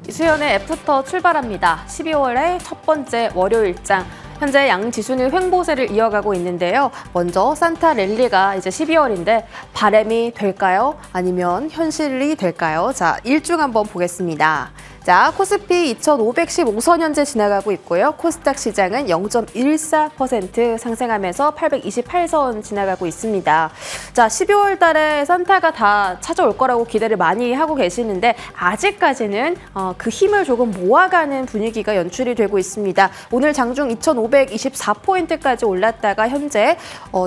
수연의 애프터 출발합니다. 12월의 첫 번째 월요일장. 현재 양 지수는 횡보세를 이어가고 있는데요. 먼저 산타 랠리가 이제 12월인데 바람이 될까요? 아니면 현실이 될까요? 자, 일중 한번 보겠습니다. 자, 코스피 2,515선 현재 지나가고 있고요. 코스닥 시장은 0.14% 상승하면서 828선 지나가고 있습니다. 자, 12월 달에 산타가 다 찾아올 거라고 기대를 많이 하고 계시는데 아직까지는 그 힘을 조금 모아가는 분위기가 연출이 되고 있습니다. 오늘 장중 2,524포인트까지 올랐다가 현재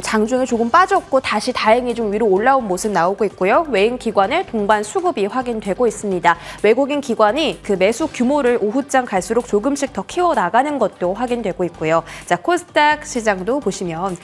장중에 조금 빠졌고 다시 다행히 좀 위로 올라온 모습 나오고 있고요. 외인 기관의 동반 수급이 확인되고 있습니다. 외국인 기관이 그 매수 규모를 오후장 갈수록 조금씩 더 키워나가는 것도 확인되고 있고요. 자, 코스닥 시장도 보시면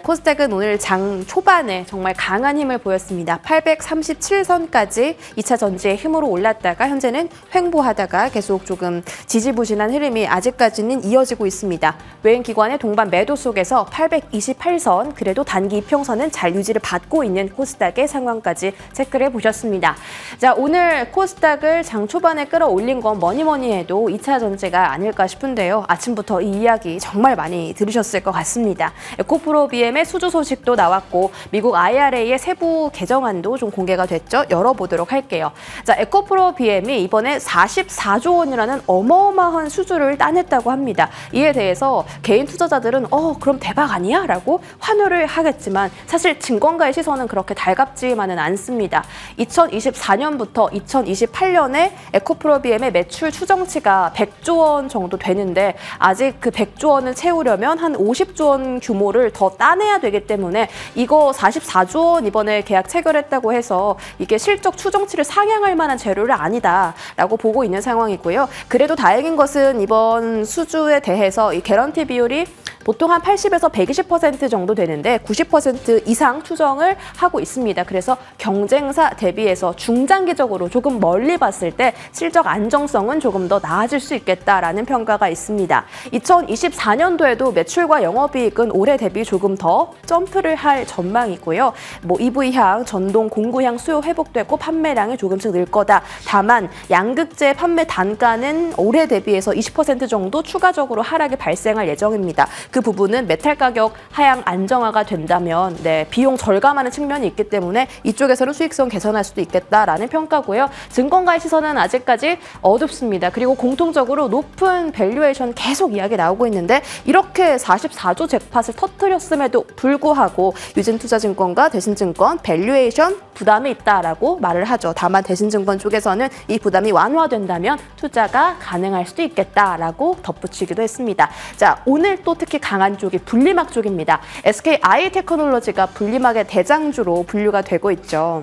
코스닥은 오늘 장 초반에 정말 강한 힘을 보였습니다. 837선까지 2차 전지의 힘으로 올랐다가 현재는 횡보하다가 계속 조금 지지부진한 흐름이 아직까지는 이어지고 있습니다. 외인 기관의 동반 매도 속에서 828선, 그래도 단기 이평선은 잘 유지를 받고 있는 코스닥의 상황까지 체크를 해보셨습니다. 자, 오늘 코스닥을 장 초반에 끌어올린 건 뭐니 해도 2차 전지가 아닐까 싶은데요. 아침부터 이 이야기 정말 많이 들으셨을 것 같습니다. 에코프로 BM의 수주 소식도 나왔고 미국 IRA의 세부 개정안도 좀 공개가 됐죠. 열어보도록 할게요. 자, 에코프로 BM이 이번에 44조 원이라는 어마어마한 수주를 따냈다고 합니다. 이에 대해서 개인 투자자들은 그럼 대박 아니야? 라고 환호를 하겠지만 사실 증권가의 시선은 그렇게 달갑지만은 않습니다. 2024년부터 2028년에 에코프로 BM의 매출 추정치가 100조 원 정도 되는데 아직 그 100조 원을 채우려면 한 50조 원 규모를 더 따내야 되기 때문에 이거 44조 원 이번에 계약 체결했다고 해서 이게 실적 추정치를 상향할 만한 재료는 아니다라고 보고 있는 상황이고요. 그래도 다행인 것은 이번 수주에 대해서 이 개런티 비율이 보통 한 80에서 120% 정도 되는데 90% 이상 추정을 하고 있습니다. 그래서 경쟁사 대비해서 중장기적으로 조금 멀리 봤을 때 실적 안정성은 조금 더 나아질 수 있겠다라는 평가가 있습니다. 2024년도에도 매출과 영업이익은 올해 대비 조금 더 점프를 할 전망이고요. EV향, 전동 공구향 수요 회복되고 판매량이 조금씩 늘 거다. 다만 양극재 판매 단가는 올해 대비해서 20% 정도 추가적으로 하락이 발생할 예정입니다. 그 부분은 메탈 가격 하향 안정화가 된다면 비용 절감하는 측면이 있기 때문에 이쪽에서는 수익성 개선할 수도 있겠다라는 평가고요. 증권가의 시선은 아직까지 어둡습니다. 그리고 공통적으로 높은 밸류에이션 계속 이야기 나오고 있는데 이렇게 44조 잭팟을 터뜨렸음에도 불구하고 유진투자증권과 대신증권 밸류에이션 부담이 있다라고 말을 하죠. 다만 대신증권 쪽에서는 이 부담이 완화된다면 투자가 가능할 수도 있겠다라고 덧붙이기도 했습니다. 자, 오늘 또 특히 강한 쪽이 분리막 쪽입니다. SKI테크놀로지가 분리막의 대장주로 분류가 되고 있죠.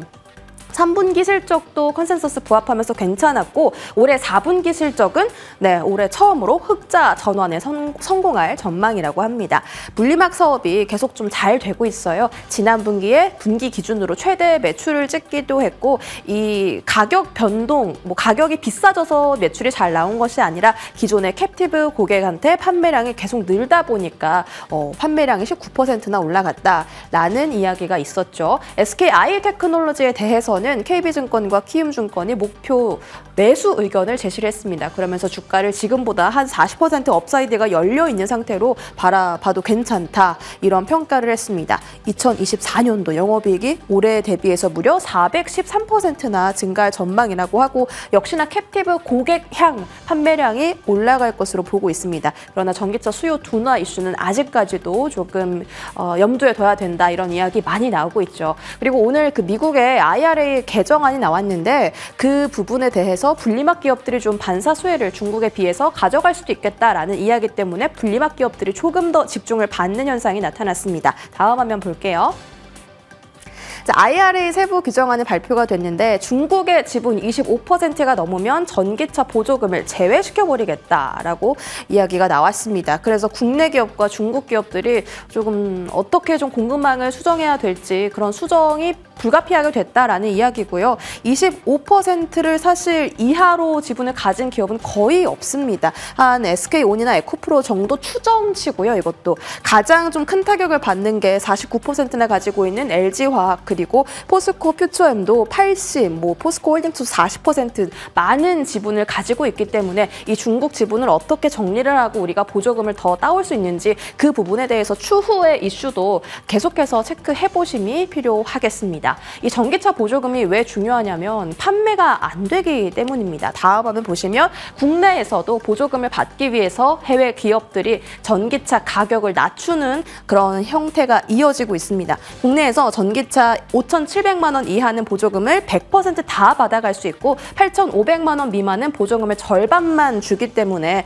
3분기 실적도 컨센서스 부합하면서 괜찮았고 올해 4분기 실적은 올해 처음으로 흑자 전환에 성공할 전망이라고 합니다. 분리막 사업이 계속 좀 잘 되고 있어요. 지난 분기에 분기 기준으로 최대 매출을 찍기도 했고 이 가격 변동, 가격이 비싸져서 매출이 잘 나온 것이 아니라 기존의 캡티브 고객한테 판매량이 계속 늘다 보니까 판매량이 19%나 올라갔다라는 이야기가 있었죠. SKI테크놀로지에 대해서는 KB증권과 키움증권이 목표 매수 의견을 제시를 했습니다. 그러면서 주가를 지금보다 한 40% 업사이드가 열려 있는 상태로 바라봐도 괜찮다 이런 평가를 했습니다. 2024년도 영업이익이 올해 대비해서 무려 413%나 증가할 전망이라고 하고 역시나 캡티브 고객향 판매량이 올라갈 것으로 보고 있습니다. 그러나 전기차 수요 둔화 이슈는 아직까지도 조금 염두에 둬야 된다 이런 이야기 많이 나오고 있죠. 그리고 오늘 그 미국의 IRA 개정안이 나왔는데 그 부분에 대해서 분리막 기업들이 좀 반사수혜를 중국에 비해서 가져갈 수도 있겠다라는 이야기 때문에 분리막 기업들이 조금 더 집중을 받는 현상이 나타났습니다. 다음 화면 볼게요. 자, IRA 세부 규정안이 발표가 됐는데 중국의 지분 25%가 넘으면 전기차 보조금을 제외시켜버리겠다라고 이야기가 나왔습니다. 그래서 국내 기업과 중국 기업들이 조금 어떻게 좀 공급망을 수정해야 될지 그런 수정이 불가피하게 됐다라는 이야기고요. 25%를 사실 이하로 지분을 가진 기업은 거의 없습니다. 한 SK온이나 에코프로 정도 추정치고요. 이것도 가장 좀 큰 타격을 받는 게 49%나 가지고 있는 LG화학 그리고 포스코 퓨처엠도 80, 포스코 홀딩스 40% 많은 지분을 가지고 있기 때문에 이 중국 지분을 어떻게 정리를 하고 우리가 보조금을 더 따올 수 있는지 그 부분에 대해서 추후의 이슈도 계속해서 체크해 보심이 필요하겠습니다. 이 전기차 보조금이 왜 중요하냐면 판매가 안 되기 때문입니다. 다음 화면 보시면 국내에서도 보조금을 받기 위해서 해외 기업들이 전기차 가격을 낮추는 그런 형태가 이어지고 있습니다. 국내에서 전기차 5,700만 원 이하는 보조금을 100% 다 받아갈 수 있고 8,500만 원 미만은 보조금의 절반만 주기 때문에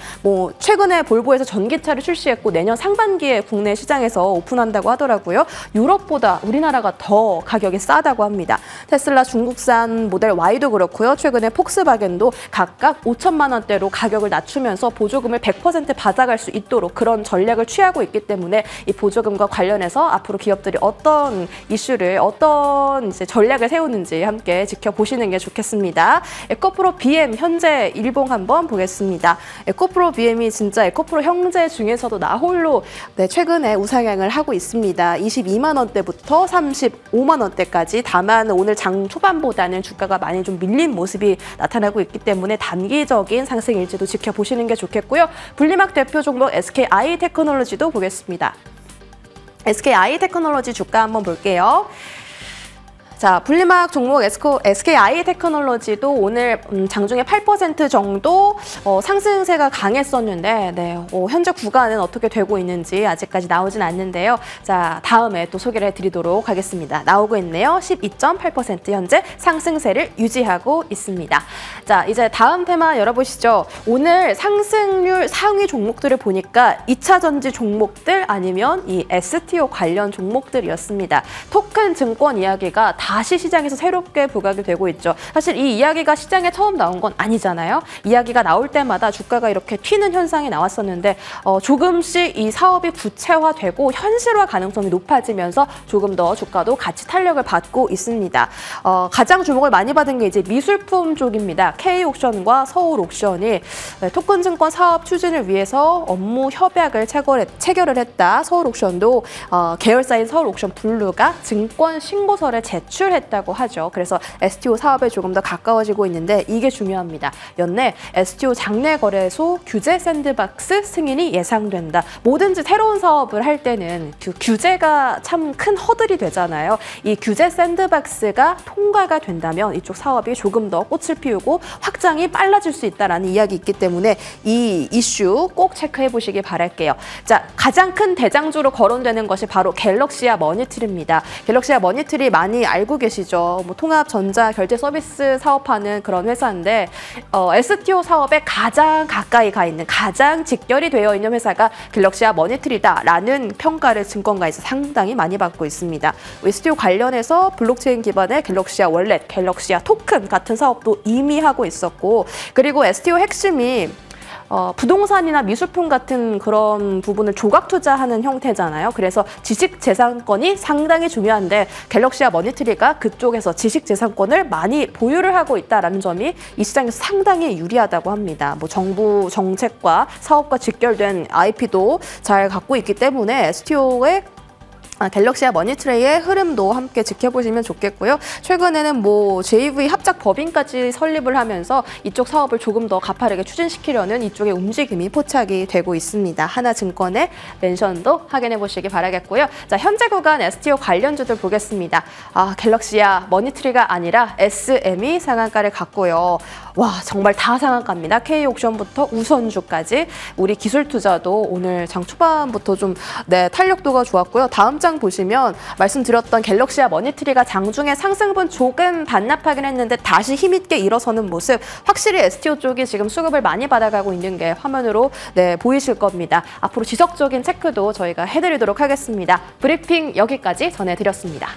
최근에 볼보에서 전기차를 출시했고 내년 상반기에 국내 시장에서 오픈한다고 하더라고요. 유럽보다 우리나라가 더 가격이 싸다고 합니다. 테슬라 중국산 모델 Y도 그렇고요. 최근에 폭스바겐도 각각 5천만 원대로 가격을 낮추면서 보조금을 100% 받아갈 수 있도록 그런 전략을 취하고 있기 때문에 이 보조금과 관련해서 앞으로 기업들이 어떤 이슈를 어떤 이제 전략을 세우는지 함께 지켜보시는 게 좋겠습니다. 에코프로 BM 현재 일봉 한번 보겠습니다. 에코프로 BM이 진짜 에코프로 형제 중에서도 나홀로 최근에 우상향을 하고 있습니다. 22만 원대부터 35만 원대까지. 다만 오늘 장 초반보다는 주가가 많이 좀 밀린 모습이 나타나고 있기 때문에 단기적인 상승 일지도 지켜보시는 게 좋겠고요. 분리막 대표 종목 SKI테크놀로지도 보겠습니다. SKI테크놀로지 주가 한번 볼게요. 자, 분리막 종목 SKI테크놀로지도 오늘 장중에 8% 정도 상승세가 강했었는데 현재 구간은 어떻게 되고 있는지 아직까지 나오진 않는데요. 자, 다음에 또 소개를 해드리도록 하겠습니다. 나오고 있네요. 12.8% 현재 상승세를 유지하고 있습니다. 자, 이제 다음 테마 열어보시죠. 오늘 상승률 상위 종목들을 보니까 2차 전지 종목들 아니면 이 STO 관련 종목들이었습니다. 토큰 증권 이야기가 다시 시장에서 새롭게 부각이 되고 있죠. 사실 이 이야기가 시장에 처음 나온 건 아니잖아요. 이야기가 나올 때마다 주가가 이렇게 튀는 현상이 나왔었는데 조금씩 이 사업이 구체화되고 현실화 가능성이 높아지면서 조금 더 주가도 같이 탄력을 받고 있습니다. 가장 주목을 많이 받은 게 이제 미술품 쪽입니다. K옥션과 서울옥션이 토큰증권 사업 추진을 위해서 업무 협약을 체결을 했다. 서울옥션도 계열사인 서울옥션 블루가 증권 신고서를 제출했다고 하죠. 그래서 STO 사업에 조금 더 가까워지고 있는데 이게 중요합니다. 연내 STO 장내 거래소 규제 샌드박스 승인이 예상된다. 뭐든지 새로운 사업을 할 때는 그 규제가 참 큰 허들이 되잖아요. 이 규제 샌드박스가 통과가 된다면 이쪽 사업이 조금 더 꽃을 피우고 확장이 빨라질 수 있다는 이야기 있기 때문에 이 이슈 꼭 체크해 보시기 바랄게요. 자, 가장 큰 대장주로 거론되는 것이 바로 갤럭시아 머니트리입니다. 갤럭시아 머니트리 많이 알고 계시죠? 통합 전자 결제 서비스 사업하는 그런 회사인데 STO 사업에 가장 가까이 가 있는, 가장 직결이 되어 있는 회사가 갤럭시아 머니트리다라는 평가를 증권가에서 상당히 많이 받고 있습니다. STO 관련해서 블록체인 기반의 갤럭시아 월렛, 갤럭시아 토큰 같은 사업도 이미 하고 있었고, 그리고 STO 핵심이 부동산이나 미술품 같은 그런 부분을 조각 투자하는 형태잖아요. 그래서 지식재산권이 상당히 중요한데 갤럭시아 머니트리가 그쪽에서 지식재산권을 많이 보유를 하고 있다는 점이 이 시장에서 상당히 유리하다고 합니다. 정부 정책과 사업과 직결된 IP도 잘 갖고 있기 때문에 STO의 갤럭시아 머니트리의 흐름도 함께 지켜보시면 좋겠고요. 최근에는 JV 합작 법인까지 설립을 하면서 이쪽 사업을 조금 더 가파르게 추진시키려는 이쪽의 움직임이 포착이 되고 있습니다. 하나증권의 멘션도 확인해 보시기 바라겠고요. 자, 현재 구간 STO 관련주들 보겠습니다. 갤럭시아 머니트리가 아니라 SM이 상한가를 갔고요. 와, 정말 다 상한가입니다. K옥션부터 우선주까지. 우리 기술투자도 오늘 장 초반부터 좀 탄력도가 좋았고요. 다음 장 보시면 말씀드렸던 갤럭시아 머니트리가 장중에 상승분 조금 반납하긴 했는데 다시 힘있게 일어서는 모습, 확실히 STO 쪽이 지금 수급을 많이 받아가고 있는 게 화면으로 보이실 겁니다. 앞으로 지속적인 체크도 저희가 해드리도록 하겠습니다. 브리핑 여기까지 전해드렸습니다.